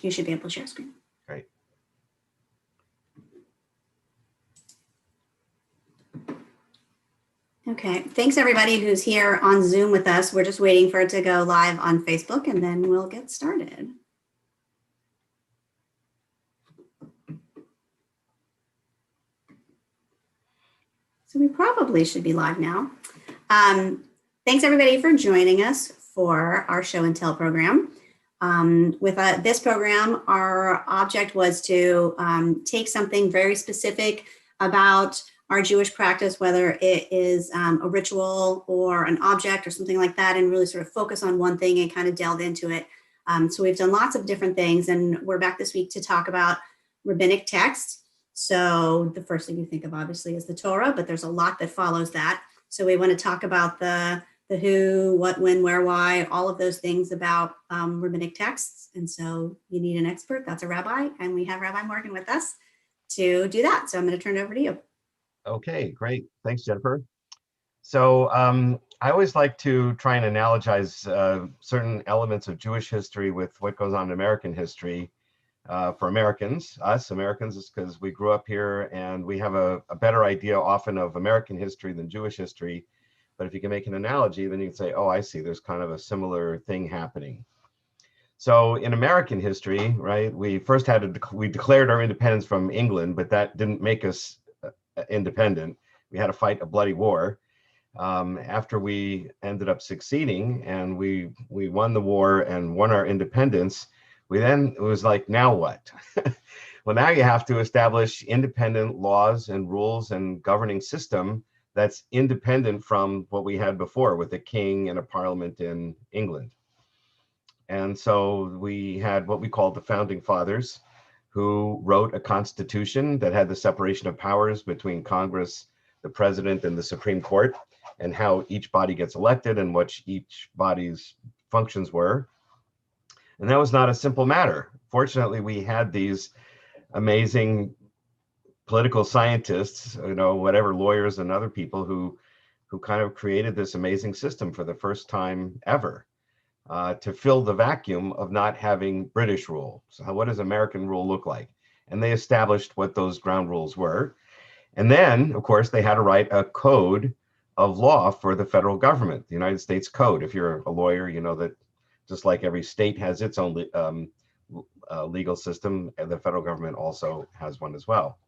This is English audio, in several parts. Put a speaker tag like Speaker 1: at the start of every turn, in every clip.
Speaker 1: you should be able to share screen.
Speaker 2: Great.
Speaker 1: Okay, thanks everybody who's here on Zoom with us. We're just waiting for it to go live on Facebook and then we'll get started. So we probably should be live now. Thanks everybody for joining us for our show and tell program. With this program, our object was to take something very specific about our Jewish practice, whether it is a ritual or an object or something like that, and really sort of focus on one thing and kind of delve into it. So we've done lots of different things, and we're back this week to talk about rabbinic text. So the first thing you think of obviously is the Torah, but there's a lot that follows that. So we want to talk about the who, what, when, where, why, all of those things about rabbinic texts. And so you need an expert, that's a rabbi, and we have Rabbi Morgen with us to do that. So I'm going to turn it over to you.
Speaker 2: Okay, great. Thanks, Jennifer. So I always like to try and analogize certain elements of Jewish history with what goes on in American history for Americans, us Americans, because we grew up here and we have a better idea often of American history than Jewish history. But if you can make an analogy, then you can say, oh, I see, there's kind of a similar thing happening. So in American history, right, we first we declared our independence from England, but that didn't make us independent. We had to fight a bloody war. After we ended up succeeding and we won the war and won our independence, it was like, now what? Well, now you have to establish independent laws and rules and governing system that's independent from what we had before with a king and a parliament in England. And so we had what we called the Founding Fathers, who wrote a constitution that had the separation of powers between Congress, the president, and the Supreme Court, and how each body gets elected and what each body's functions were. And that was not a simple matter. Fortunately, we had these amazing political scientists, whatever, lawyers and other people who kind of created this amazing system for the first time ever to fill the vacuum of not having British rule. So what does American rule look like? And they established what those ground rules were. And then, of course, they had to write a code of law for the federal government, the United States Code. If you're a lawyer, you know that just like every state has its own legal system, and the federal government also has one as well.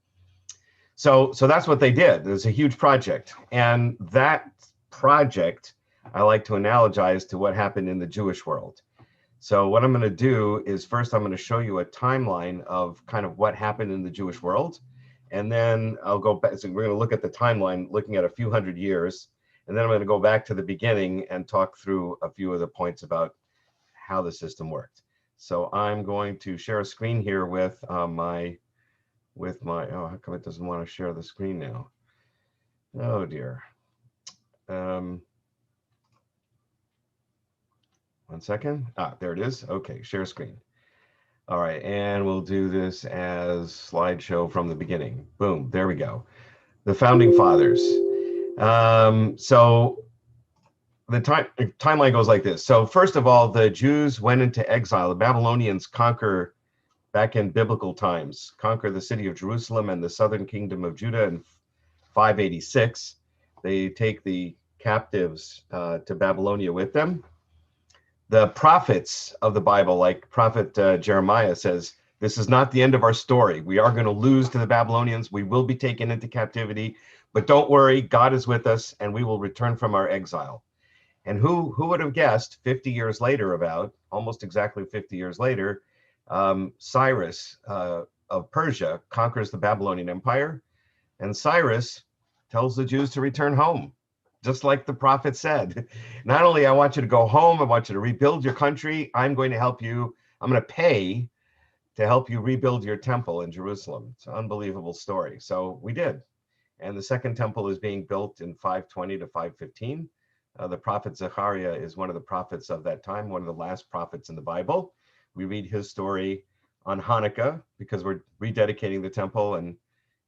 Speaker 2: So that's what they did. It was a huge project. And that project, I like to analogize to what happened in the Jewish world. So what I'm going to do is first I'm going to show you a timeline of kind of what happened in the Jewish world. And then I'll go back. So we're going to look at the timeline, looking at a few hundred years. And then I'm going to go back to the beginning and talk through a few of the points about how the system worked. So I'm going to share a screen here with my, oh, how come it doesn't want to share the screen now? Oh dear. One second. There it is. Okay, share screen. All right, and we'll do this as slideshow from the beginning. Boom, there we go. The Founding Fathers. So the timeline goes like this. So first of all, the Jews went into exile. The Babylonians conquer, back in biblical times, conquer the city of Jerusalem and the southern kingdom of Judah in 586. They take the captives to Babylonia with them. The prophets of the Bible, like prophet Jeremiah, says, this is not the end of our story. We are going to lose to the Babylonians. We will be taken into captivity, but don't worry, God is with us and we will return from our exile. And who would have guessed 50 years later, about almost exactly 50 years later, Cyrus of Persia conquers the Babylonian Empire, and Cyrus tells the Jews to return home, just like the prophet said. Not only I want you to go home, I want you to rebuild your country, I'm going to help you, I'm going to pay to help you rebuild your temple in Jerusalem. It's an unbelievable story. So we did. And the second temple is being built in 520 to 515. The prophet Zechariah is one of the prophets of that time, one of the last prophets in the Bible. We read his story on Hanukkah because we're rededicating the temple, and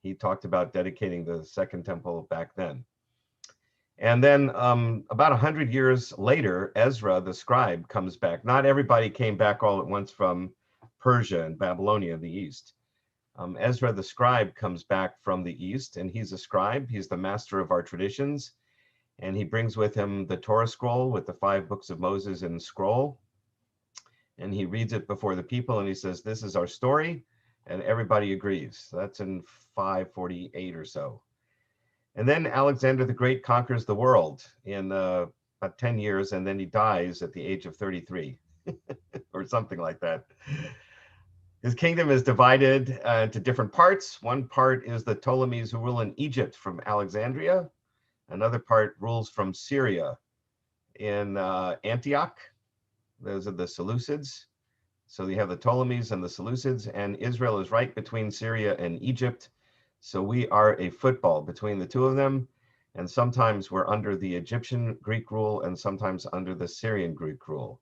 Speaker 2: he talked about dedicating the second temple back then. And then about 100 years later, Ezra the Scribe comes back. Not everybody came back all at once from Persia and Babylonia in the east. Ezra the Scribe comes back from the east, and he's a scribe. He's the master of our traditions, and he brings with him the Torah scroll with the 5 books of Moses in scroll, and he reads it before the people, and he says, "This is our story," and everybody agrees. That's in 548 or so. And then Alexander the Great conquers the world in about 10 years, and then he dies at the age of 33 or something like that. His kingdom is divided into different parts. One part is the Ptolemies who rule in Egypt from Alexandria. Another part rules from Syria in Antioch. Those are the Seleucids. So you have the Ptolemies and the Seleucids, and Israel is right between Syria and Egypt. So we are a football between the two of them. And sometimes we're under the Egyptian Greek rule and sometimes under the Syrian Greek rule.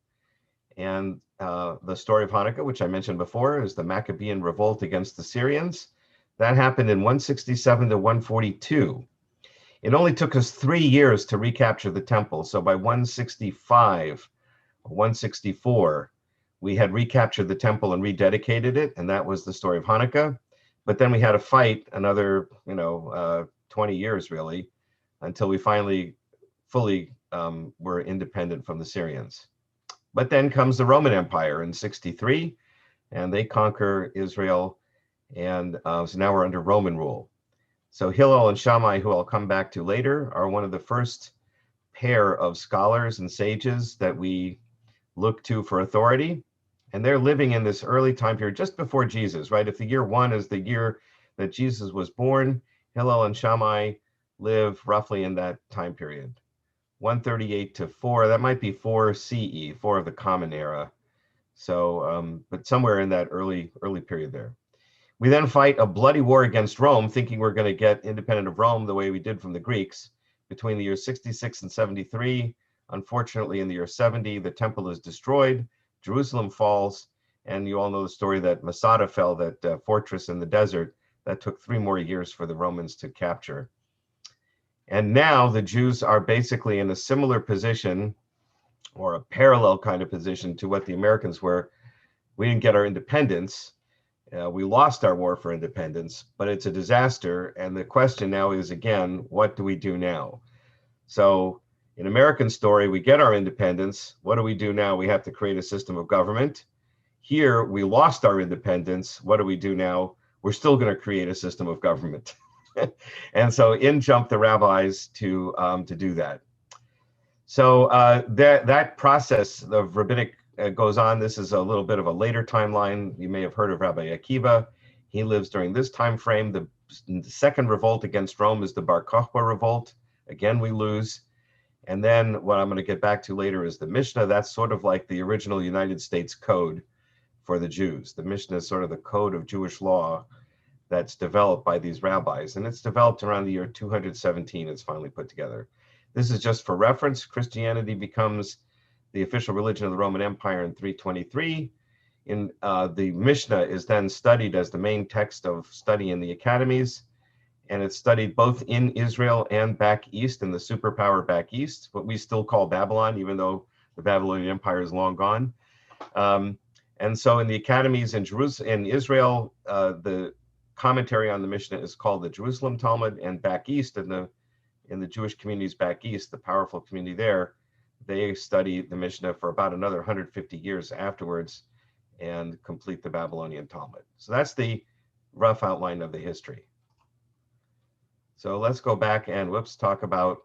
Speaker 2: And the story of Hanukkah, which I mentioned before, is the Maccabean Revolt against the Syrians. That happened in 167 to 142. It only took us 3 years to recapture the temple. So by 165, 164, we had recaptured the temple and rededicated it. And that was the story of Hanukkah. But then we had to fight another, 20 years really, until we finally fully were independent from the Syrians. But then comes the Roman Empire in 63, and they conquer Israel, and so now we're under Roman rule. So Hillel and Shammai, who I'll come back to later, are one of the first pair of scholars and sages that we look to for authority, and they're living in this early time period just before Jesus, right? If the year 1 is the year that Jesus was born, Hillel and Shammai live roughly in that time period. 138 to 4, that might be 4 CE, 4 of the Common Era. So, but somewhere in that early period there. We then fight a bloody war against Rome, thinking we're going to get independent of Rome the way we did from the Greeks between the years 66 and 73. Unfortunately, in the year 70, the temple is destroyed, Jerusalem falls, and you all know the story that Masada fell, that fortress in the desert that took 3 more years for the Romans to capture. And now the Jews are basically in a similar position, or a parallel kind of position to what the Americans were. We didn't get our independence. We lost our war for independence, but it's a disaster. And the question now is, again, what do we do now? So in American story, we get our independence. What do we do now? We have to create a system of government. Here, we lost our independence. What do we do now? We're still going to create a system of government. And so in jump the rabbis to do that. So that process of rabbinic goes on. This is a little bit of a later timeline. You may have heard of Rabbi Akiba. He lives during this time frame. The second revolt against Rome is the Barakah Revolt. Again, we lose. And then what I'm going to get back to later is the Mishnah. That's sort of like the original United States Code for the Jews. The Mishnah is sort of the code of Jewish law that's developed by these rabbis. And it's developed around the year 217. It's finally put together. This is just for reference. Christianity becomes the official religion of the Roman Empire in 323. The Mishnah is then studied as the main text of study in the academies. And it's studied both in Israel and back east, in the superpower back east, what we still call Babylon, even though the Babylonian Empire is long gone. And so in the academies in Jerusalem, in Israel, the commentary on the Mishnah is called the Jerusalem Talmud, and back east in the Jewish communities back east, the powerful community there, they study the Mishnah for about another 150 years afterwards and complete the Babylonian Talmud. So that's the rough outline of the history. So let's go back and talk about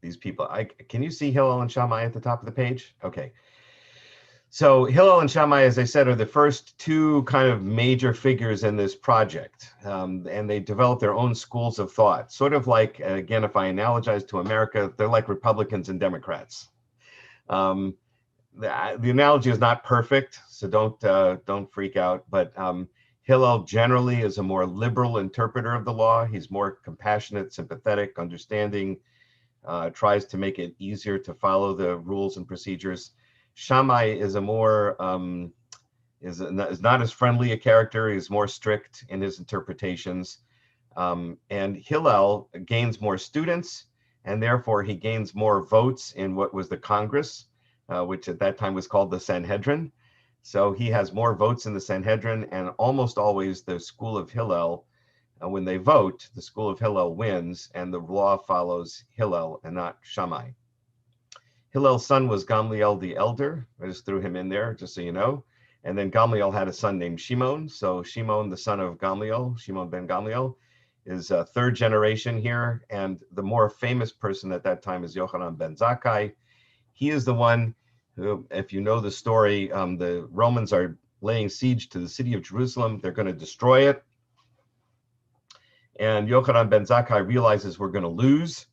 Speaker 2: these people. Can you see Hillel and Shammai at the top of the page? Okay. So Hillel and Shammai, as I said, are the first 2 kind of major figures in this project. And they developed their own schools of thought, sort of like, again, if I analogize to America, they're like Republicans and Democrats. The analogy is not perfect, so don't freak out. But Hillel generally is a more liberal interpreter of the law. He's more compassionate, sympathetic, understanding, tries to make it easier to follow the rules and procedures. Shammai is a more is not as friendly a character. He's more strict in his interpretations, and Hillel gains more students, and therefore he gains more votes in what was the Congress, which at that time was called the Sanhedrin. So he has more votes in the Sanhedrin, and almost always the school of Hillel, when they vote, the school of Hillel wins, and the law follows Hillel and not Shammai. Hillel's son was Gamliel the elder. I just threw him in there, just so you know. And then Gamliel had a son named Shimon. So Shimon, the son of Gamliel, Shimon ben Gamliel, is a third generation here. And the more famous person at that time is Yochanan ben Zakkai. He is the one who, if you know the story, the Romans are laying siege to the city of Jerusalem. They're going to destroy it. And Yochanan ben Zakkai realizes we're going to lose.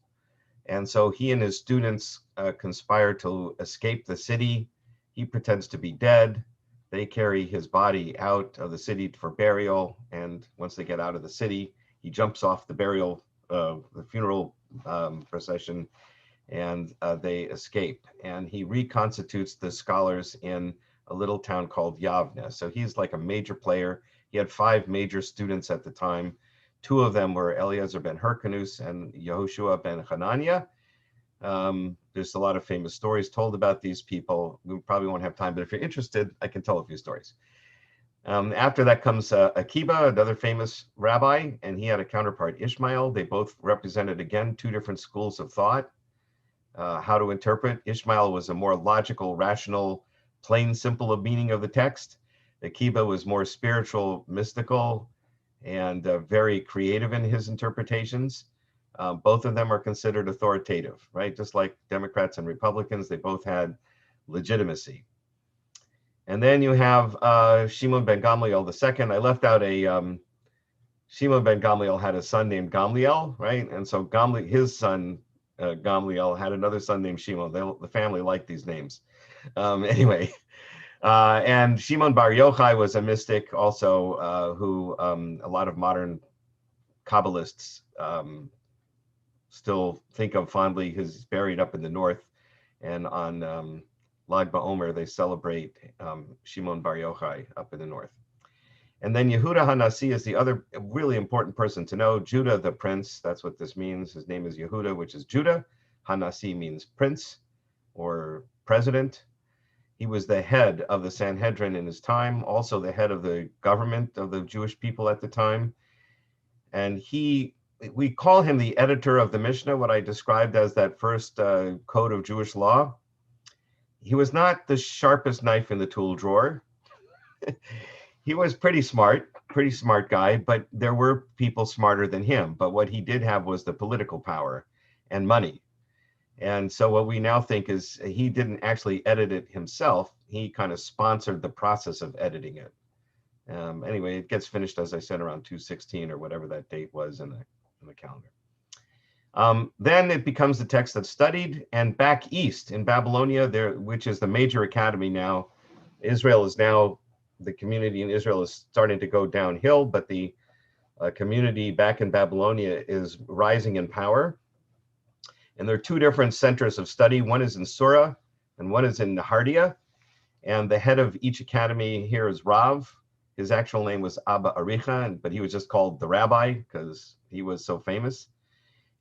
Speaker 2: And so he and his students conspire to escape the city. He pretends to be dead. They carry his body out of the city for burial. And once they get out of the city, he jumps off the funeral procession, and they escape. And he reconstitutes the scholars in a little town called Yavne. So he's like a major player. He had 5 major students at the time. 2 of them were Eliezer ben Hyrcanus and Yehoshua ben Hananiah. There's a lot of famous stories told about these people. We probably won't have time, but if you're interested, I can tell a few stories. After that comes Akiba, another famous rabbi, and he had a counterpart, Ishmael. They both represented, again, 2 different schools of thought, how to interpret. Ishmael was a more logical, rational, plain, simple meaning of the text. Akiba was more spiritual, mystical, and very creative in his interpretations. Both of them are considered authoritative, right? Just like Democrats and Republicans, they both had legitimacy. And then you have Shimon ben Gamliel II. I left out Shimon ben Gamliel had a son named Gamliel, right? And so his son, Gamliel, had another son named Shimon. The family liked these names. Anyway, and Shimon Bar Yochai was a mystic also, who a lot of modern Kabbalists still think of fondly. He's buried up in the north, and on Lag BaOmer they celebrate Shimon Bar Yochai up in the north. And then Yehuda HaNasi is the other really important person to know. Judah the prince, that's what this means. His name is Yehuda, which is Judah. HaNasi means prince or president. He was the head of the Sanhedrin in his time, also the head of the government of the Jewish people at the time. And we call him the editor of the Mishnah, what I described as that first code of Jewish law. He was not the sharpest knife in the tool drawer. He was pretty smart guy, but there were people smarter than him. But what he did have was the political power and money. And so what we now think is he didn't actually edit it himself. He kind of sponsored the process of editing it. Anyway, it gets finished, as I said, around 216 or whatever that date was in the calendar. Then it becomes the text that's studied, and back east in Babylonia, which is the major academy now. Israel is now, the community in Israel is starting to go downhill, but the community back in Babylonia is rising in power. And there are 2 different centers of study. One is in Sura and one is in Nahardia. And the head of each academy here is Rav. His actual name was Abba Aricha, but he was just called the rabbi because he was so famous.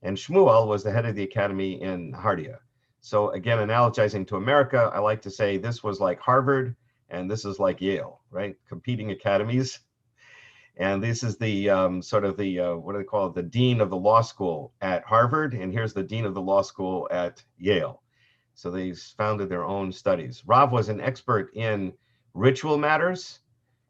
Speaker 2: And Shmuel was the head of the academy in Nahardia. So again, analogizing to America, I like to say this was like Harvard and this is like Yale, right? Competing academies. And this is the sort of the, what do they call it? The dean of the law school at Harvard. And here's the dean of the law school at Yale. So they founded their own studies. Rav was an expert in ritual matters,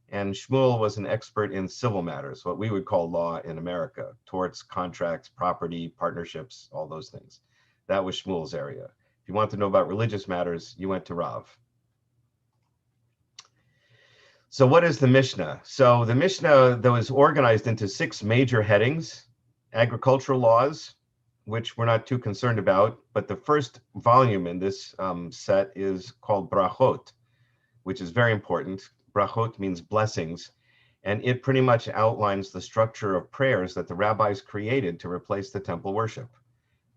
Speaker 2: and Shmuel was an expert in civil matters, what we would call law in America, torts, contracts, property, partnerships, all those things. That was Shmuel's area. If you want to know about religious matters, you went to Rav. So what is the Mishnah? So the Mishnah, that was organized into 6 major headings: agricultural laws, which we're not too concerned about, but the first volume in this set is called Brachot, which is very important. Brachot means blessings, and it pretty much outlines the structure of prayers that the rabbis created to replace the temple worship.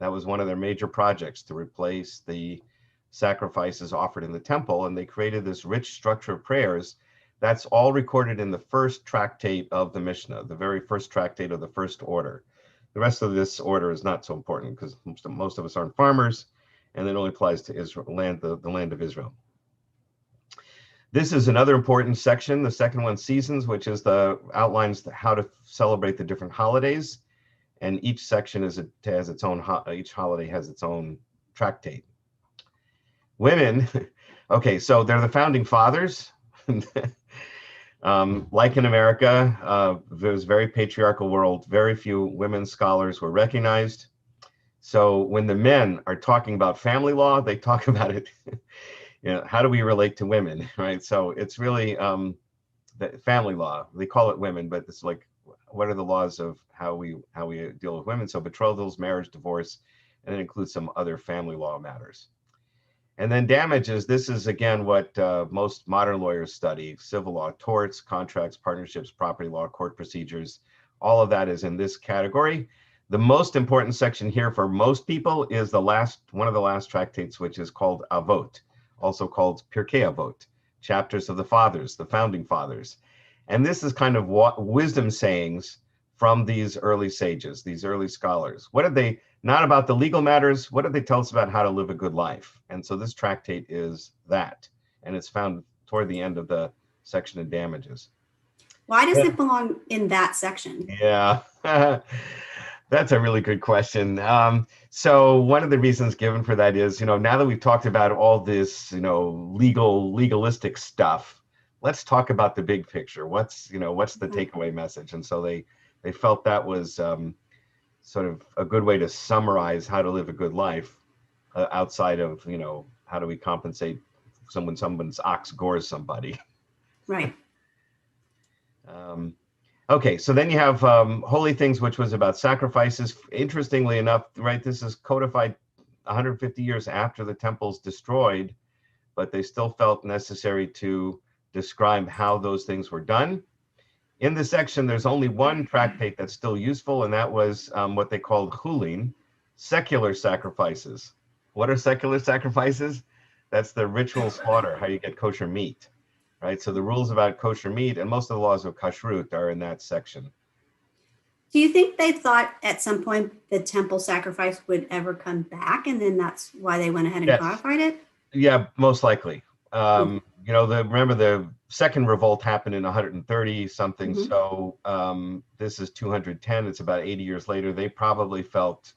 Speaker 2: That was one of their major projects, to replace the sacrifices offered in the temple, and they created this rich structure of prayers. That's all recorded in the first tractate of the Mishnah, the very first tractate of the first order. The rest of this order is not so important because most of us aren't farmers, and it only applies to Israel, the land of Israel. This is another important section. The second one, seasons, which is outlines how to celebrate the different holidays, and each section has its own. Each holiday has its own tractate. Women, okay, so they're the founding fathers. Like in America, there's a very patriarchal world. Very few women scholars were recognized. So when the men are talking about family law, they talk about it. How do we relate to women, right? So it's really the family law. They call it women, but it's like, what are the laws of how we deal with women? So betrothals, marriage, divorce, and it includes some other family law matters. And then damages, this is again what most modern lawyers study: civil law, torts, contracts, partnerships, property law, court procedures. All of that is in this category. The most important section here for most people is one of the last tractates, which is called Avot, also called Pirkei Avot, chapters of the fathers, the founding fathers. And this is kind of wisdom sayings from these early sages, these early scholars. What did they, not about the legal matters, what did they tell us about how to live a good life? And so this tractate is that, and it's found toward the end of the section of damages.
Speaker 1: Why does it belong in that section?
Speaker 2: Yeah, that's a really good question. So one of the reasons given for that is, now that we've talked about all this, legalistic stuff, let's talk about the big picture. What's the takeaway message? And so they felt that was sort of a good way to summarize how to live a good life outside of, how do we compensate someone's ox gores somebody.
Speaker 1: Right.
Speaker 2: Okay, so then you have holy things, which was about sacrifices. Interestingly enough, right, this is codified 150 years after the temple's destroyed, but they still felt necessary to describe how those things were done. In this section, there's only one tractate that's still useful, and that was what they called chulin, secular sacrifices. What are secular sacrifices? That's the ritual slaughter, how you get kosher meat. Right, so the rules about kosher meat and most of the laws of kashrut are in that section.
Speaker 1: Do you think they thought at some point the temple sacrifice would ever come back, and then that's why they went ahead and codified it?
Speaker 2: Yeah, most likely. Remember the second revolt happened in 130 something. Mm-hmm. So this is 210. It's about 80 years later. They probably felt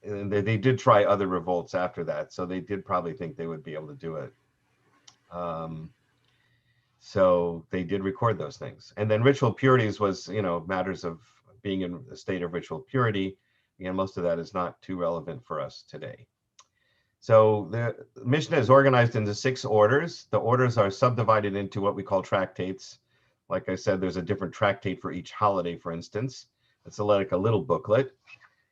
Speaker 2: they did try other revolts after that, so they did probably think they would be able to do it. So they did record those things. And then ritual purities was, matters of being in a state of ritual purity. Again, most of that is not too relevant for us today. So the Mishnah is organized into 6 orders. The orders are subdivided into what we call tractates. Like I said, there's a different tractate for each holiday, for instance. It's like a little booklet.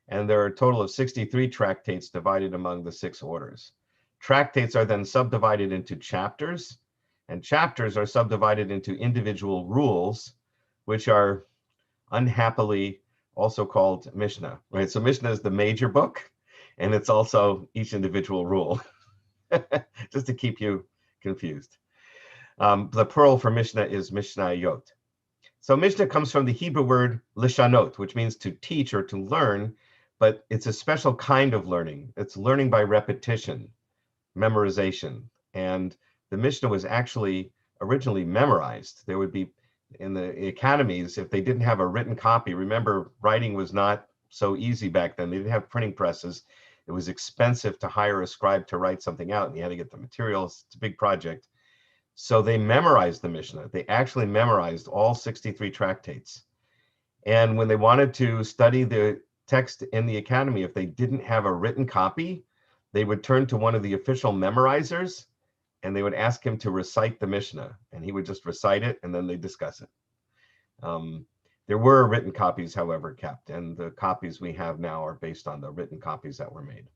Speaker 2: And there are a total of 63 tractates divided among the 6 orders. Tractates are then subdivided into chapters. And chapters are subdivided into individual rules, which are unhappily also called Mishnah, right? So Mishnah is the major book, and it's also each individual rule, just to keep you confused. The plural for Mishnah is Mishnayot. So Mishnah comes from the Hebrew word lishanot, which means to teach or to learn, but it's a special kind of learning. It's learning by repetition, memorization, and the Mishnah was actually originally memorized. There would be, in the academies, if they didn't have a written copy, remember, writing was not so easy back then. They didn't have printing presses. It was expensive to hire a scribe to write something out, and you had to get the materials. It's a big project. So they memorized the Mishnah. They actually memorized all 63 tractates. And when they wanted to study the text in the academy, if they didn't have a written copy, they would turn to one of the official memorizers, and they would ask him to recite the Mishnah, and he would just recite it, and then they discuss it. There were written copies, however, kept, and the copies we have now are based on the written copies that were made.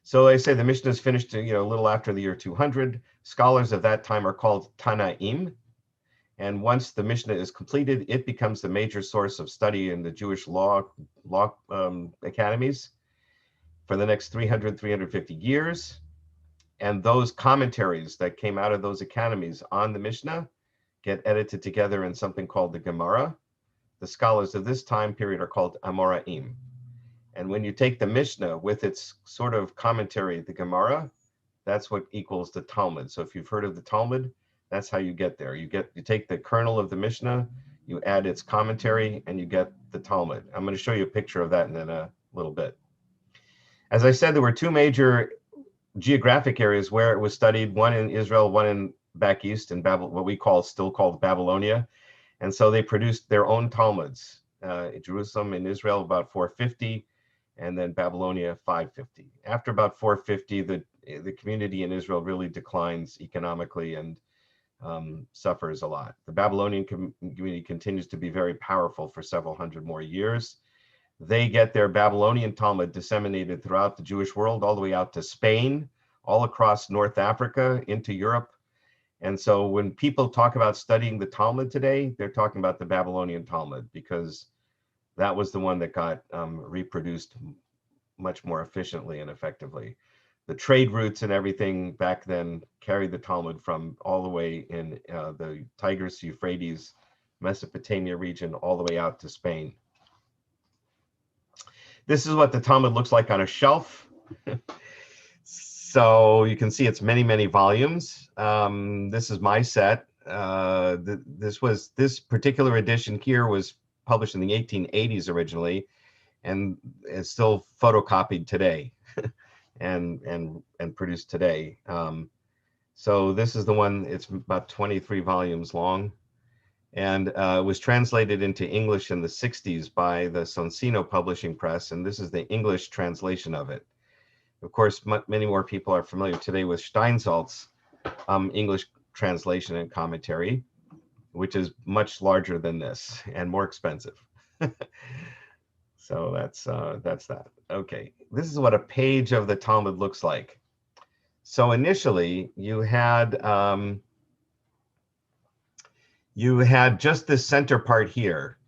Speaker 2: So I say the Mishnah is finished, a little after the year 200. Scholars of that time are called Tanaim, and once the Mishnah is completed, it becomes the major source of study in the Jewish law academies for the next 350 years. And those commentaries that came out of those academies on the Mishnah get edited together in something called the Gemara. The scholars of this time period are called Amoraim. And when you take the Mishnah with its sort of commentary, the Gemara, that's what equals the Talmud. So if you've heard of the Talmud, that's how you get there. You take the kernel of the Mishnah, you add its commentary, and you get the Talmud. I'm going to show you a picture of that in a little bit. As I said, there were two major geographic areas where it was studied, one in Israel, one in back east in what we still called Babylonia. And so they produced their own Talmuds. Jerusalem in Israel about 450, and then Babylonia 550. After about 450, the community in Israel really declines economically and suffers a lot. The Babylonian community continues to be very powerful for several hundred more years. They get their Babylonian Talmud disseminated throughout the Jewish world, all the way out to Spain, all across North Africa, into Europe. And so when people talk about studying the Talmud today, they're talking about the Babylonian Talmud, because that was the one that got reproduced much more efficiently and effectively. The trade routes and everything back then carried the Talmud from all the way in the Tigris, Euphrates, Mesopotamia region, all the way out to Spain. This is what the Talmud looks like on a shelf. So you can see it's many, many volumes. This is my set. This particular edition here was published in the 1880s originally, and it's still photocopied today and produced today. So this is the one, it's about 23 volumes long, and it was translated into English in the 60s by the Sonsino Publishing Press, and this is the English translation of it. Of course, many more people are familiar today with Steinsaltz's English translation and commentary, which is much larger than this and more expensive. So that's that. Okay, this is what a page of the Talmud looks like. So initially, you had just this center part here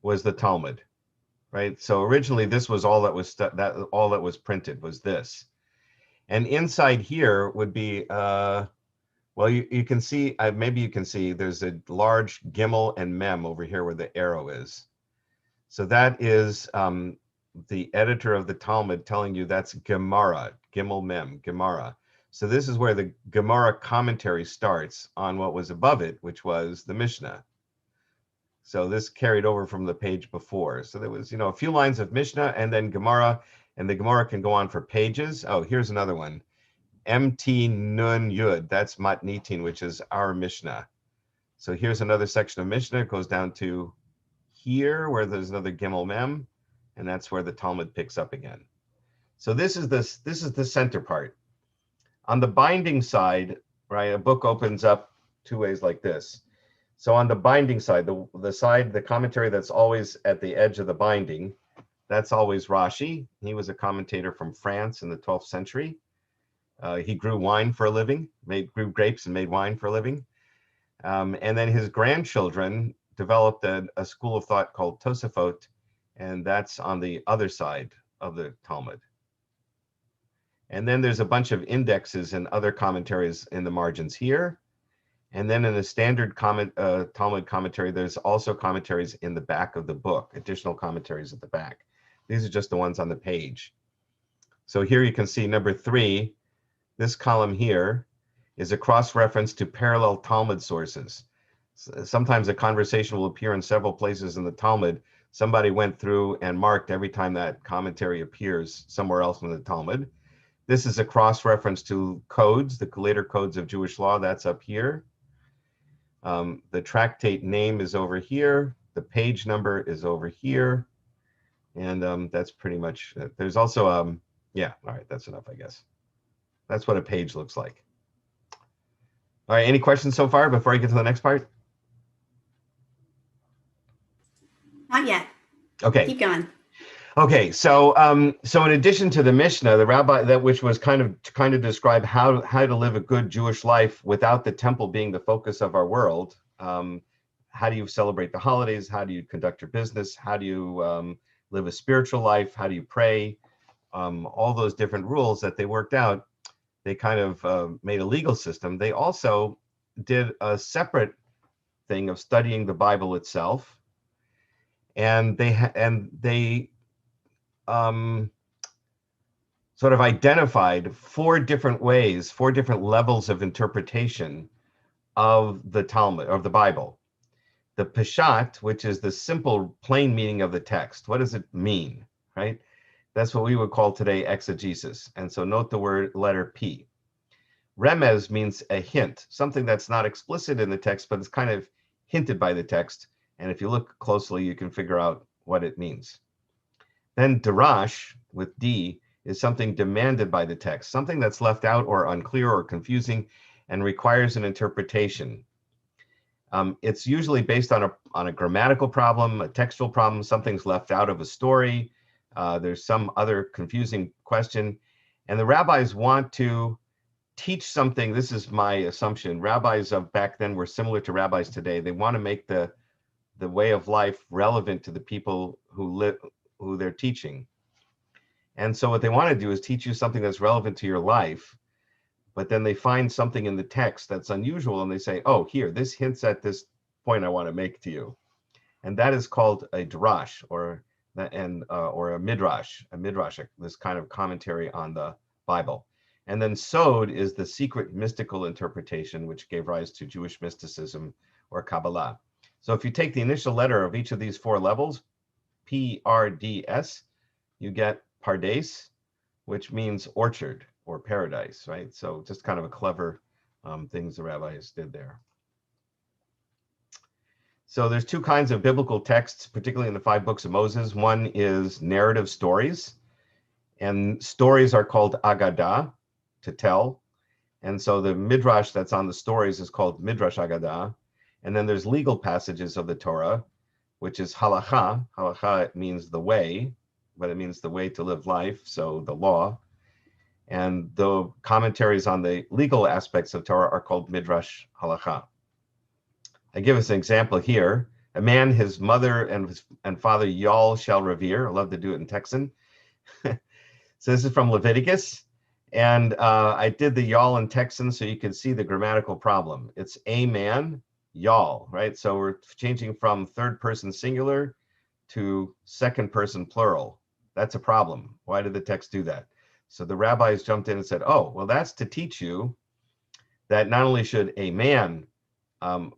Speaker 2: was the Talmud, right? So originally, this was all that was all that was printed was this, and inside here would be well, you can see, maybe you can see, there's a large Gimel and Mem over here where the arrow is. So that is the editor of the Talmud telling you that's Gemara, Gimel Mem, Gemara. So this is where the Gemara commentary starts on what was above it, which was the Mishnah. So this carried over from the page before. So there was, a few lines of Mishnah and then Gemara, and the Gemara can go on for pages. Oh, here's another one. MT Nun Yud, that's Matnitin, which is our Mishnah. So here's another section of Mishnah. It goes down to here where there's another Gimel Mem, and that's where the Talmud picks up again. So this is the center part. On the binding side, right, a book opens up two ways like this. So on the binding side, the commentary that's always at the edge of the binding, that's always Rashi. He was a commentator from France in the 12th century. He grew wine for a living, grew grapes and made wine for a living. And then his grandchildren developed a school of thought called Tosafot, and that's on the other side of the Talmud. And then there's a bunch of indexes and other commentaries in the margins here. And then in a standard Talmud commentary, there's also commentaries in the back of the book, additional commentaries at the back. These are just the ones on the page. So here you can see number 3. This column here is a cross-reference to parallel Talmud sources. Sometimes a conversation will appear in several places in the Talmud. Somebody went through and marked every time that commentary appears somewhere else in the Talmud. This is a cross-reference to codes, the later codes of Jewish law. That's up here. The tractate name is over here. The page number is over here. And that's pretty much it. There's also, yeah, all right, that's enough, I guess. That's what a page looks like. All right, any questions so far before I get to the next part?
Speaker 1: Not yet.
Speaker 2: Okay.
Speaker 1: Keep going.
Speaker 2: Okay, so so in addition to the Mishnah, the rabbi which was kind of describe how to live a good Jewish life without the temple being the focus of our world. How do you celebrate the holidays? How do you conduct your business? How do you live a spiritual life? How do you pray? All those different rules that they worked out. They kind of made a legal system. They also did a separate thing of studying the Bible itself, and they sort of identified 4 different ways, 4 different levels of interpretation of the Talmud, of the Bible. The Peshat, which is the simple, plain meaning of the text. What does it mean, right? That's what we would call today exegesis. And so note the letter P. Remez means a hint, something that's not explicit in the text, but it's kind of hinted by the text. And if you look closely, you can figure out what it means. Then Darash, with D, is something demanded by the text, something that's left out or unclear or confusing and requires an interpretation. It's usually based on a grammatical problem, a textual problem, something's left out of a story, there's some other confusing question, and the rabbis want to teach something. This is my assumption. Rabbis of back then were similar to rabbis today. They want to make the way of life relevant to the people who they're teaching. And so what they want to do is teach you something that's relevant to your life, but then they find something in the text that's unusual and they say, oh, here, this hints at this point I want to make to you. And that is called a drash or a midrash, this kind of commentary on the Bible. And then Sod is the secret mystical interpretation, which gave rise to Jewish mysticism or Kabbalah. So if you take the initial letter of each of these 4 levels, P-R-D-S, you get Pardes, which means orchard or paradise, right? So just kind of a clever things the rabbis did there. So there's 2 kinds of biblical texts, particularly in the 5 books of Moses. One is narrative stories, and stories are called Agadah, to tell. And so the midrash that's on the stories is called Midrash Agadah. And then there's legal passages of the Torah, which is halacha. Halacha means the way, but it means the way to live life, so the law. And the commentaries on the legal aspects of Torah are called Midrash Halacha. I give us an example here. A man, his mother and father, y'all shall revere. I love to do it in Texan. So this is from Leviticus. And I did the y'all in Texan so you can see the grammatical problem. It's a man, y'all, right? So we're changing from 3rd person singular to 2nd person plural. That's a problem. Why did the text do that? So the rabbis jumped in and said, oh, well, that's to teach you that not only should a man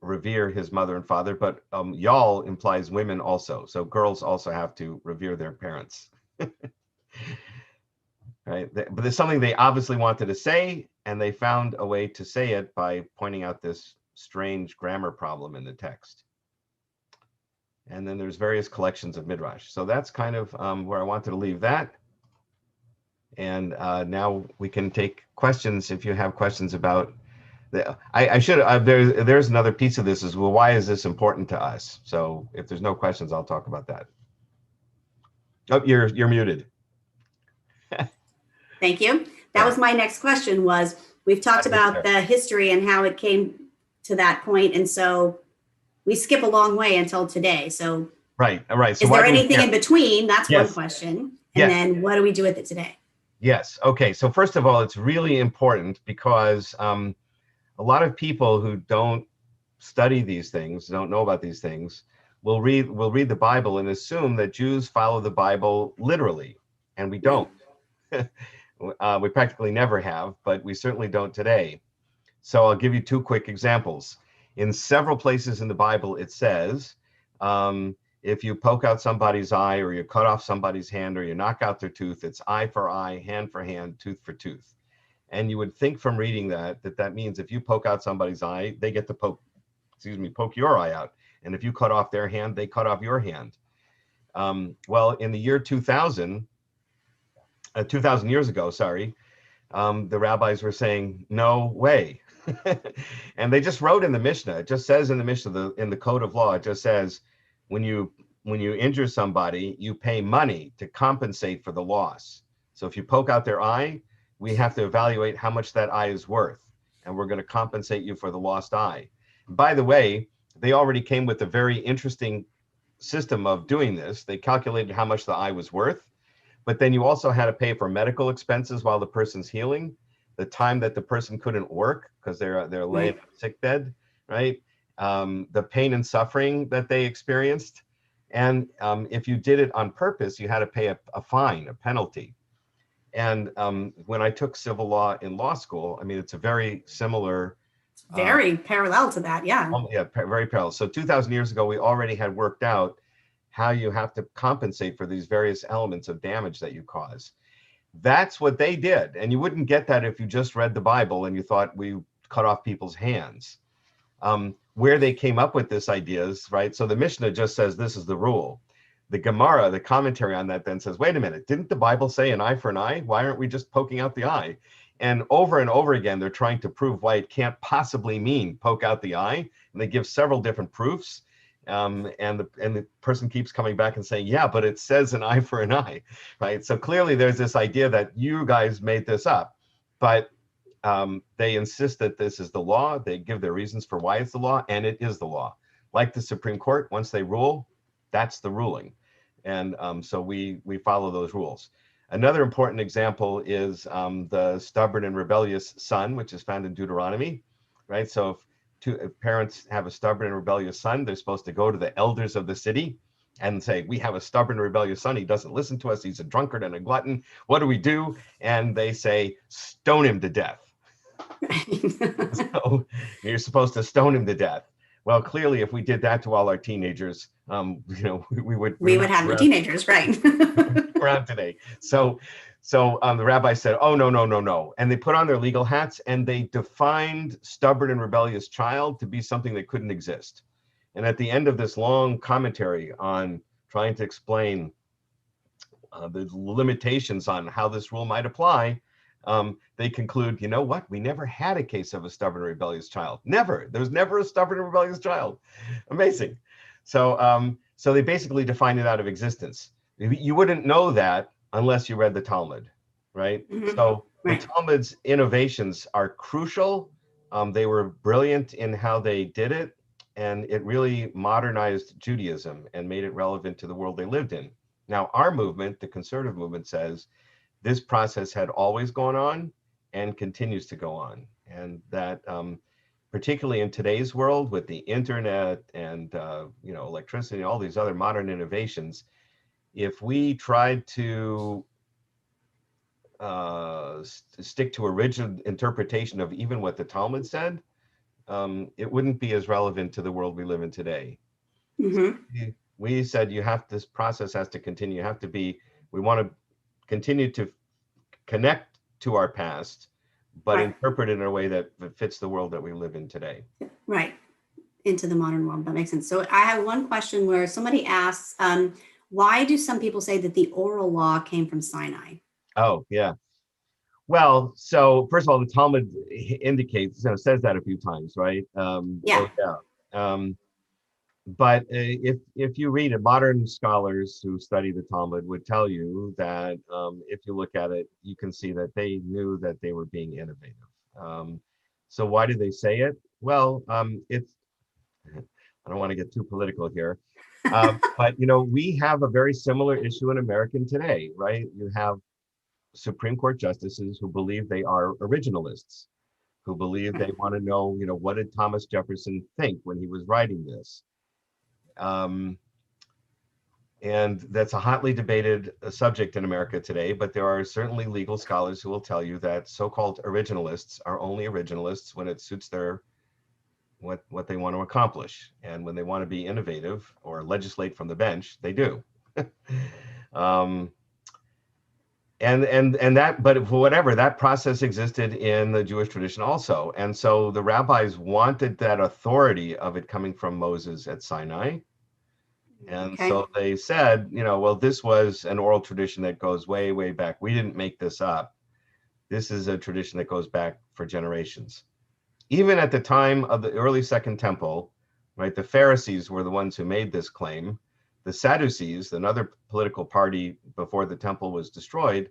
Speaker 2: revere his mother and father, but y'all implies women also. So girls also have to revere their parents. Right? But there's something they obviously wanted to say, and they found a way to say it by pointing out this strange grammar problem in the text. And then there's various collections of midrash. So that's kind of where I wanted to leave that. And now we can take questions if you have questions about I should there's another piece of this as well. Why is this important to us? So if there's no questions, I'll talk about that. Oh, you're muted.
Speaker 1: Thank you. That was my next question. Was we've talked about the history and how it came to that point, and so we skip a long way until today. So
Speaker 2: right. So
Speaker 1: is there anything in between? That's one question. And then what do we do with it today?
Speaker 2: Yes. Okay. So first of all, it's really important because a lot of people who don't study these things, don't know about these things, will read the Bible and assume that Jews follow the Bible literally, and we don't. We practically never have, but we certainly don't today. So I'll give you 2 quick examples. In several places in the Bible, it says, if you poke out somebody's eye, or you cut off somebody's hand, or you knock out their tooth, it's eye for eye, hand for hand, tooth for tooth. And you would think from reading that means if you poke out somebody's eye, they get to poke your eye out. And if you cut off their hand, they cut off your hand. Well, in the year 2000 years ago, the rabbis were saying, no way. And they just wrote in the Mishnah, it just says in the Mishnah, in the code of law, it just says, when you injure somebody, you pay money to compensate for the loss. So if you poke out their eye, we have to evaluate how much that eye is worth, and we're going to compensate you for the lost eye. By the way, they already came with a very interesting system of doing this. They calculated how much the eye was worth, but then you also had to pay for medical expenses while the person's healing, the time that the person couldn't work because they're laying in a sick bed, right? The pain and suffering that they experienced, And if you did it on purpose, you had to pay a fine, a penalty. And when I took civil law in law school, I mean, it's a very similar.
Speaker 1: Very parallel to that, yeah.
Speaker 2: Yeah, very parallel. So 2,000 years ago, we already had worked out how you have to compensate for these various elements of damage that you cause. That's what they did. And you wouldn't get that if you just read the Bible and you thought we cut off people's hands. Where they came up with this ideas, right? So the Mishnah just says this is the rule. The Gemara, the commentary on that then says, wait a minute, didn't the Bible say an eye for an eye? Why aren't we just poking out the eye? And over again, they're trying to prove why it can't possibly mean poke out the eye. And they give several different proofs. And the person keeps coming back and saying, yeah, but it says an eye for an eye, right? So clearly there's this idea that you guys made this up, but they insist that this is the law. They give their reasons for why it's the law, and it is the law. Like the Supreme Court, once they rule, that's the ruling. And so we follow those rules. Another important example is the stubborn and rebellious son, which is found in Deuteronomy, right? So if parents have a stubborn and rebellious son, they're supposed to go to the elders of the city and say, we have a stubborn and rebellious son. He doesn't listen to us. He's a drunkard and a glutton. What do we do? And they say, stone him to death. So you're supposed to stone him to death. Well, clearly, if we did that to all our teenagers, we would
Speaker 1: have the teenagers, right?
Speaker 2: around today. So the rabbi said, oh, no. And they put on their legal hats and they defined stubborn and rebellious child to be something that couldn't exist. And at the end of this long commentary on trying to explain the limitations on how this rule might apply, they conclude, you know what? We never had a case of a stubborn and rebellious child. Never. There was never a stubborn and rebellious child. Amazing. So they basically defined it out of existence. You wouldn't know that unless you read the Talmud, right?
Speaker 1: Mm-hmm.
Speaker 2: So the Talmud's innovations are crucial. They were brilliant in how they did it, and it really modernized Judaism and made it relevant to the world they lived in. Now, our movement, the conservative movement, says this process had always gone on and continues to go on, and that particularly in today's world with the internet and electricity and all these other modern innovations, if we tried to stick to a rigid interpretation of even what the Talmud said, it wouldn't be as relevant to the world we live in today.
Speaker 1: Mm-hmm.
Speaker 2: So we said this process has to continue. We want to continue to connect to our past, but interpret it in a way that fits the world that we live in today.
Speaker 1: Right. Into the modern world. That makes sense. So I have one question where somebody asks, why do some people say that the oral law came from Sinai?
Speaker 2: Oh, yeah. Well, so first of all, the Talmud indicates, says that a few times, right?
Speaker 1: Yeah.
Speaker 2: So, yeah. But if you read it, modern scholars who study the Talmud would tell you that if you look at it, you can see that they knew that they were being innovative. So why do they say it? Well, it's, I don't want to get too political here, but we have a very similar issue in America today, right? You have Supreme Court justices who believe they are originalists, who believe they want to know, what did Thomas Jefferson think when he was writing this? And that's a hotly debated subject in America today, but there are certainly legal scholars who will tell you that so-called originalists are only originalists when it suits what they want to accomplish. And when they want to be innovative or legislate from the bench, they do. And that, but for whatever, that process existed in the Jewish tradition also. And so the rabbis wanted that authority of it coming from Moses at Sinai. And so they said, well, this was an oral tradition that goes way, way back. We didn't make this up. This is a tradition that goes back for generations. Even at the time of the early Second Temple, right, the Pharisees were the ones who made this claim. The Sadducees, another political party before the temple was destroyed,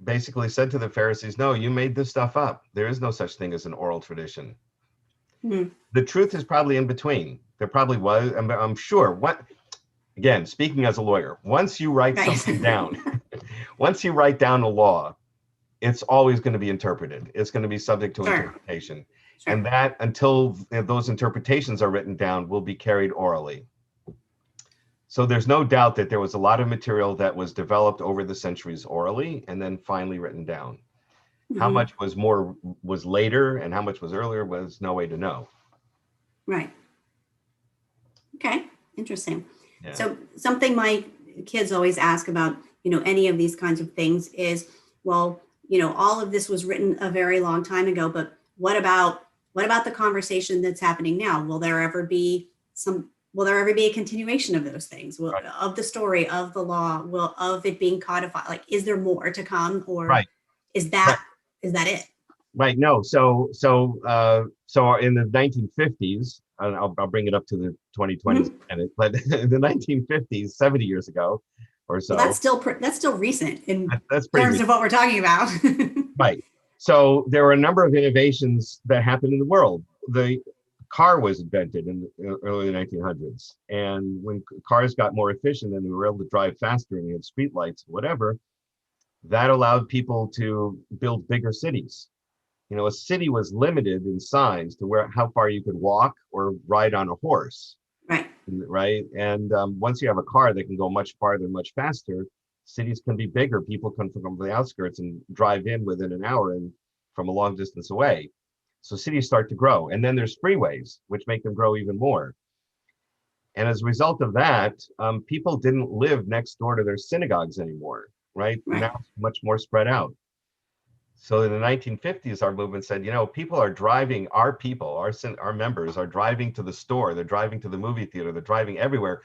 Speaker 2: basically said to the Pharisees, no, you made this stuff up. There is no such thing as an oral tradition. Mm-hmm. The truth is probably in between. There probably was, I'm sure. Again, speaking as a lawyer, once you write something down, once you write down a law, it's always going to be interpreted. It's going to be subject to interpretation. Sure. And that, until those interpretations are written down, will be carried orally. So there's no doubt that there was a lot of material that was developed over the centuries orally and then finally written down. How
Speaker 1: Mhm.
Speaker 2: much was later and how much was earlier was no way to know.
Speaker 1: Right. Okay. Interesting.
Speaker 2: Yeah.
Speaker 1: So something my kids always ask about, any of these kinds of things is, well, all of this was written a very long time ago, but what about the conversation that's happening now? Will there ever be a continuation of those things?
Speaker 2: Right.
Speaker 1: Of the story, of the law, of it being codified? Like, is there more to come, or
Speaker 2: Right.
Speaker 1: is that it?
Speaker 2: Right. No. So in the 1950s, and I'll bring it up to the 2020s, but in the 1950s, 70 years ago or so.
Speaker 1: Well, that's still recent in
Speaker 2: that's pretty
Speaker 1: terms
Speaker 2: recent.
Speaker 1: of what we're talking about.
Speaker 2: Right. So there were a number of innovations that happened in the world. The car was invented in the early 1900s, and when cars got more efficient and we were able to drive faster and we had street lights, whatever, that allowed people to build bigger cities. A city was limited in size to how far you could walk or ride on a horse.
Speaker 1: Right.
Speaker 2: Right. And once you have a car that can go much farther, much faster, cities can be bigger. People come from the outskirts and drive in within an hour and from a long distance away. So cities start to grow. And then there's freeways, which make them grow even more. And as a result of that, people didn't live next door to their synagogues anymore. Right. Now it's much more spread out. So in the 1950s, our movement said, people are driving, our members are driving to the store, they're driving to the movie theater, they're driving everywhere,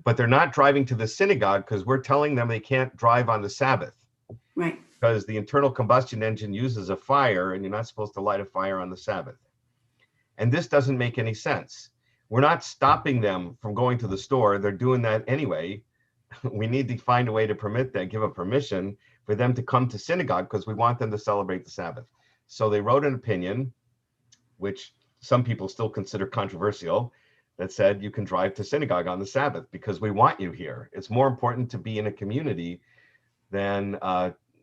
Speaker 2: but they're not driving to the synagogue because we're telling them they can't drive on the Sabbath.
Speaker 1: Right.
Speaker 2: Because the internal combustion engine uses a fire and you're not supposed to light a fire on the Sabbath. And this doesn't make any sense. We're not stopping them from going to the store. They're doing that anyway. We need to find a way to permit that, give a permission for them to come to synagogue because we want them to celebrate the Sabbath. So they wrote an opinion, which some people still consider controversial, that said you can drive to synagogue on the Sabbath because we want you here. It's more important to be in a community than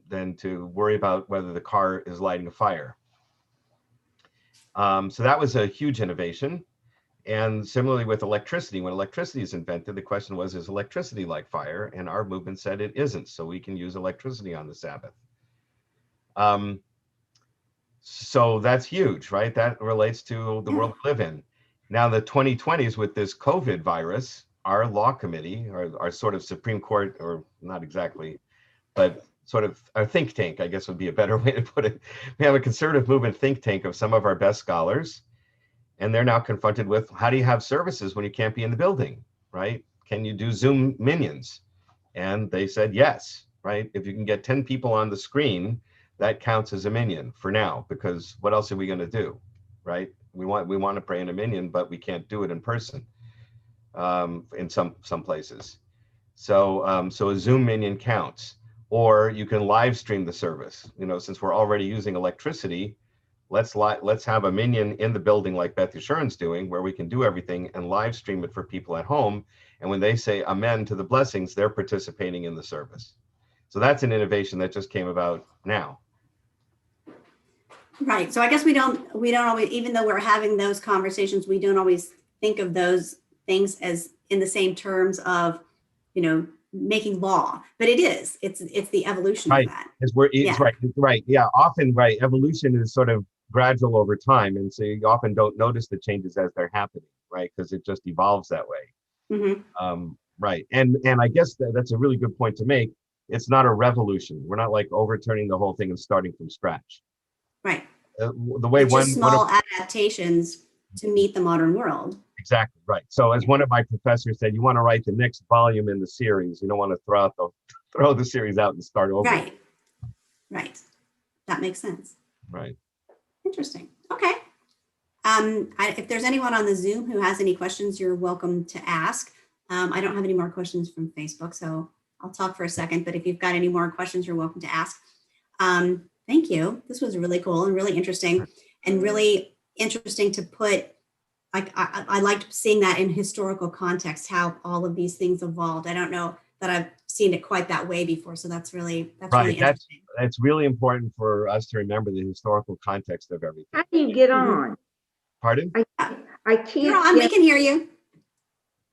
Speaker 2: to worry about whether the car is lighting a fire. So that was a huge innovation. And similarly with electricity, when electricity is invented, the question was, is electricity like fire? And our movement said it isn't, so we can use electricity on the Sabbath. So that's huge, right? That relates to the world we live in. Now, the 2020s with this COVID virus, our law committee, or our sort of Supreme Court, or not exactly, but sort of a think tank, I guess would be a better way to put it. We have a conservative movement think tank of some of our best scholars. And they're now confronted with, how do you have services when you can't be in the building, right? Can you do Zoom minions? And they said yes, right? If you can get 10 people on the screen, that counts as a minion for now, because what else are we going to do, right? We want to pray in a minion, but we can't do it in person in some places. So a Zoom minion counts, or you can live stream the service. Since we're already using electricity, let's have a minion in the building like Beth Yeshurun's doing, where we can do everything and live stream it for people at home. And when they say amen to the blessings, they're participating in the service. So that's an innovation that just came about now.
Speaker 1: Right. So I guess we don't always, even though we're having those conversations, we don't always think of those things as in the same terms of, making law, but it's the evolution
Speaker 2: right.
Speaker 1: of that.
Speaker 2: Right. Yeah. Often, right. Evolution is sort of gradual over time. And so you often don't notice the changes as they're happening, right? Because it just evolves that way.
Speaker 1: Mm-hmm.
Speaker 2: Right. And I guess that's a really good point to make. It's not a revolution. We're not like overturning the whole thing and starting from scratch.
Speaker 1: Right.
Speaker 2: The way
Speaker 1: it's just small adaptations to meet the modern world.
Speaker 2: Exactly right. So as one of my professors said, you want to write the next volume in the series. You don't want to throw the series out and start over.
Speaker 1: Right. That makes sense.
Speaker 2: Right.
Speaker 1: Interesting. Okay. If there's anyone on the Zoom who has any questions, you're welcome to ask. I don't have any more questions from Facebook, so I'll talk for a second. But if you've got any more questions, you're welcome to ask. Thank you. This was really cool and really interesting, and really interesting to put. I liked seeing that in historical context, how all of these things evolved. I don't know that I've seen it quite that way before. So that's really interesting.
Speaker 2: That's really important for us to remember the historical context of everything.
Speaker 3: How do you get on?
Speaker 2: Pardon?
Speaker 3: I can't.
Speaker 1: You're on. We can hear you.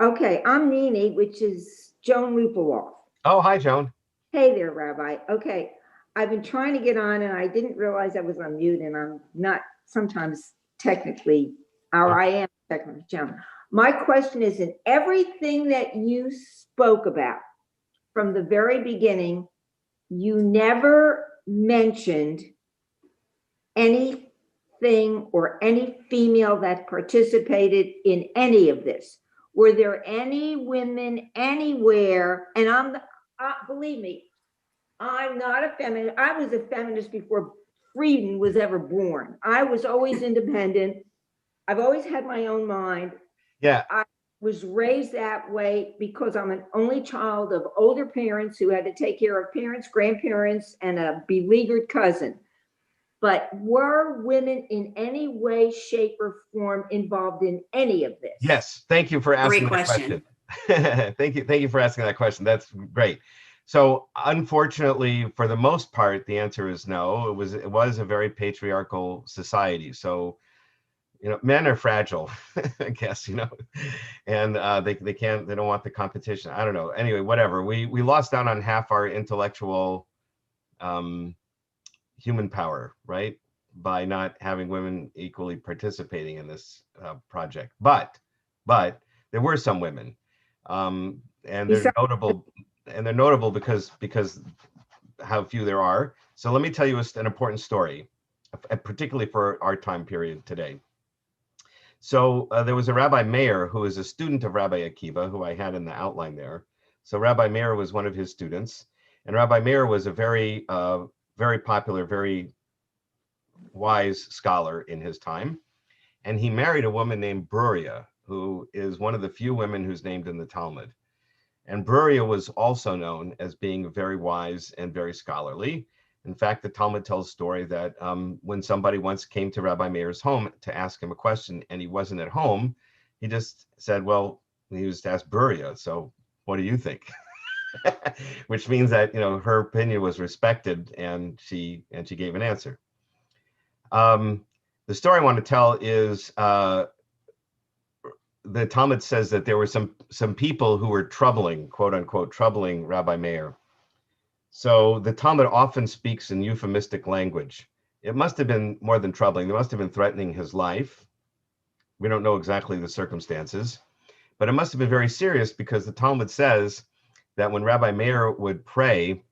Speaker 3: Okay, I'm Nini, which is Joan Lupaloff.
Speaker 2: Oh, hi, Joan.
Speaker 3: Hey there, Rabbi. Okay, I've been trying to get on and I didn't realize I was on mute, and I'm not sometimes technically, or I am technically Joan. My question is, in everything that you spoke about from the very beginning, you never mentioned anything or any female that participated in any of this. Were there any women anywhere? And believe me, I'm not a feminist. I was a feminist before freedom was ever born. I was always independent. I've always had my own mind.
Speaker 2: Yeah.
Speaker 3: I was raised that way because I'm an only child of older parents who had to take care of parents, grandparents, and a beleaguered cousin. But were women in any way, shape, or form involved in any of this?
Speaker 2: Yes. Thank you for asking that question. Thank you for asking that question. That's great. So unfortunately, for the most part, the answer is no. It was a very patriarchal society. So, men are fragile, I guess, and they don't want the competition. I don't know. Anyway, whatever. We lost out on half our intellectual human power, right, by not having women equally participating in this project. But there were some women, and they're notable. And they're notable because how few there are. So let me tell you an important story, particularly for our time period today. So there was a Rabbi Meir who was a student of Rabbi Akiba, who I had in the outline there. So Rabbi Meir was one of his students, and Rabbi Meir was a very, very popular, very wise scholar in his time. And he married a woman named Bruria, who is one of the few women who's named in the Talmud. And Bruria was also known as being very wise and very scholarly. In fact, the Talmud tells a story that when somebody once came to Rabbi Meir's home to ask him a question and he wasn't at home, he just said, well, he was to ask Bruria, so what do you think? Which means that, her opinion was respected, and she gave an answer. The story I want to tell is the Talmud says that there were some people who were troubling, quote unquote, troubling Rabbi Meir. So the Talmud often speaks in euphemistic language. It must have been more than troubling. They must have been threatening his life. We don't know exactly the circumstances, but it must have been very serious, because the Talmud says that when Rabbi Meir would pray,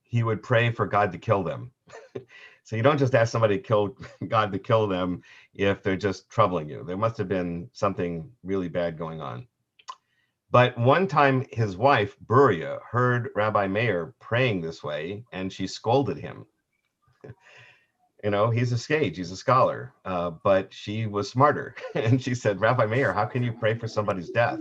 Speaker 2: he would pray for God to kill them. So you don't just ask somebody to kill God to kill them if they're just troubling you. There must have been something really bad going on. But one time his wife, Bruria, heard Rabbi Meir praying this way, and she scolded him. He's a sage, he's a scholar, but she was smarter. And she said, Rabbi Meir, how can you pray for somebody's death?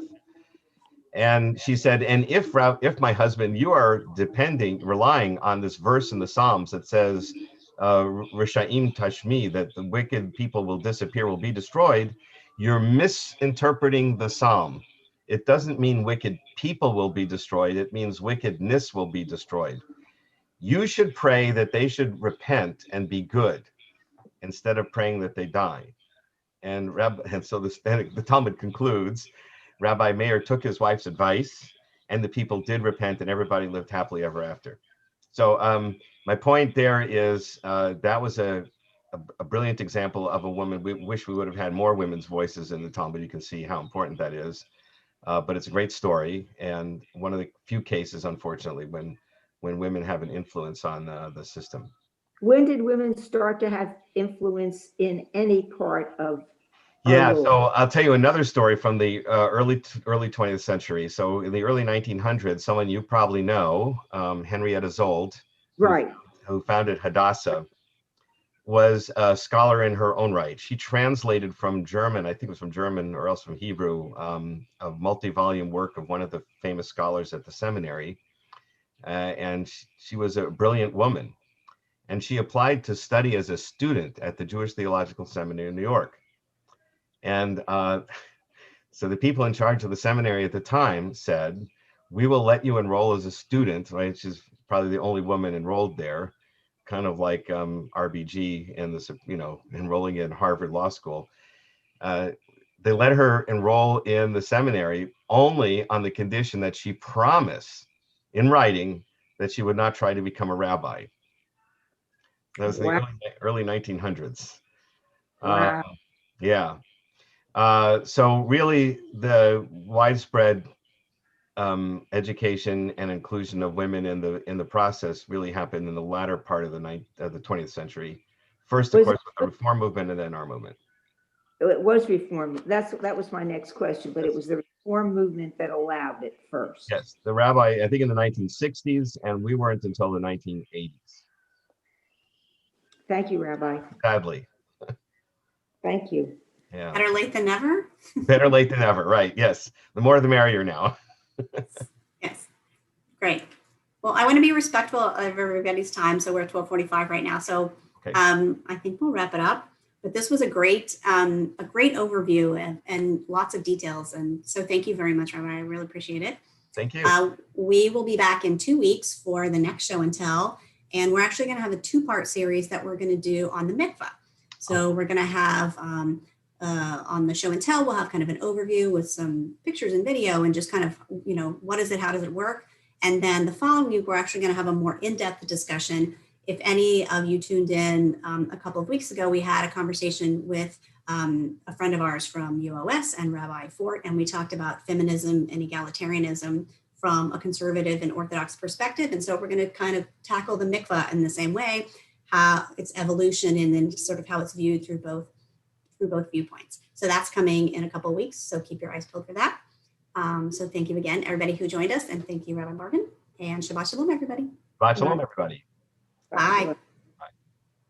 Speaker 2: And she said, and if my husband, you are relying on this verse in the Psalms that says, Rishaim Tashmi, that the wicked people will disappear, will be destroyed, you're misinterpreting the Psalm. It doesn't mean wicked people will be destroyed. It means wickedness will be destroyed. You should pray that they should repent and be good instead of praying that they die. And so the Talmud concludes, Rabbi Meir took his wife's advice, and the people did repent, and everybody lived happily ever after. So my point there is that was a brilliant example of a woman. We wish we would have had more women's voices in the Talmud. You can see how important that is. But it's a great story, and one of the few cases, unfortunately, when women have an influence on the system.
Speaker 3: When did women start to have influence in any part of
Speaker 2: Yeah, so I'll tell you another story from the early 20th century. So in the early 1900s, someone you probably know, Henrietta Zold,
Speaker 3: right,
Speaker 2: who founded Hadassah, was a scholar in her own right. She translated from German, I think it was from German or else from Hebrew, a multi-volume work of one of the famous scholars at the seminary. And she was a brilliant woman. And she applied to study as a student at the Jewish Theological Seminary in New York. And so the people in charge of the seminary at the time said, we will let you enroll as a student, right? She's probably the only woman enrolled there, kind of like RBG and enrolling in Harvard Law School. they let her enroll in the seminary only on the condition that she promise in writing that she would not try to become a rabbi. That was in the
Speaker 3: Wow.
Speaker 2: early 1900s.
Speaker 3: Wow.
Speaker 2: Yeah. So really, the widespread education and inclusion of women in the process really happened in the latter part of the 20th century. First, of
Speaker 3: Was
Speaker 2: course, with the Reform movement, and then our movement.
Speaker 3: It was reform. That was my next question, but it was the reform movement that allowed it first.
Speaker 2: Yes, the rabbi, I think in the 1960s, and we weren't until the 1980s.
Speaker 3: Thank you, Rabbi.
Speaker 2: Sadly.
Speaker 3: Thank you.
Speaker 2: Yeah.
Speaker 1: Better late than never.
Speaker 2: Better late than never, right? Yes. The more the merrier now.
Speaker 1: Yes. Great. Well, I want to be respectful of everybody's time. So we're at 12:45 right now. So
Speaker 2: Okay.
Speaker 1: I think we'll wrap it up. But this was a great overview and lots of details. And so thank you very much, Rabbi. I really appreciate it.
Speaker 2: Thank you.
Speaker 1: We will be back in 2 weeks for the next show and tell. And we're actually going to have a 2-part series that we're going to do on the mikvah. So we're going to have on the show and tell, we'll have kind of an overview with some pictures and video and just kind of, what is it? How does it work? And then the following week, we're actually going to have a more in-depth discussion. If any of you tuned in a couple of weeks ago, we had a conversation with a friend of ours from UOS and Rabbi Fort, and we talked about feminism and egalitarianism from a conservative and Orthodox perspective. And so we're going to kind of tackle the mikvah in the same way, how its evolution and then sort of how it's viewed through both viewpoints. So that's coming in a couple of weeks. So keep your eyes peeled for that. So thank you again, everybody who joined us, and thank you, Rabbi Morgen, and Shabbat Shalom, everybody.
Speaker 2: Shabbat Shalom, everybody.
Speaker 1: Bye.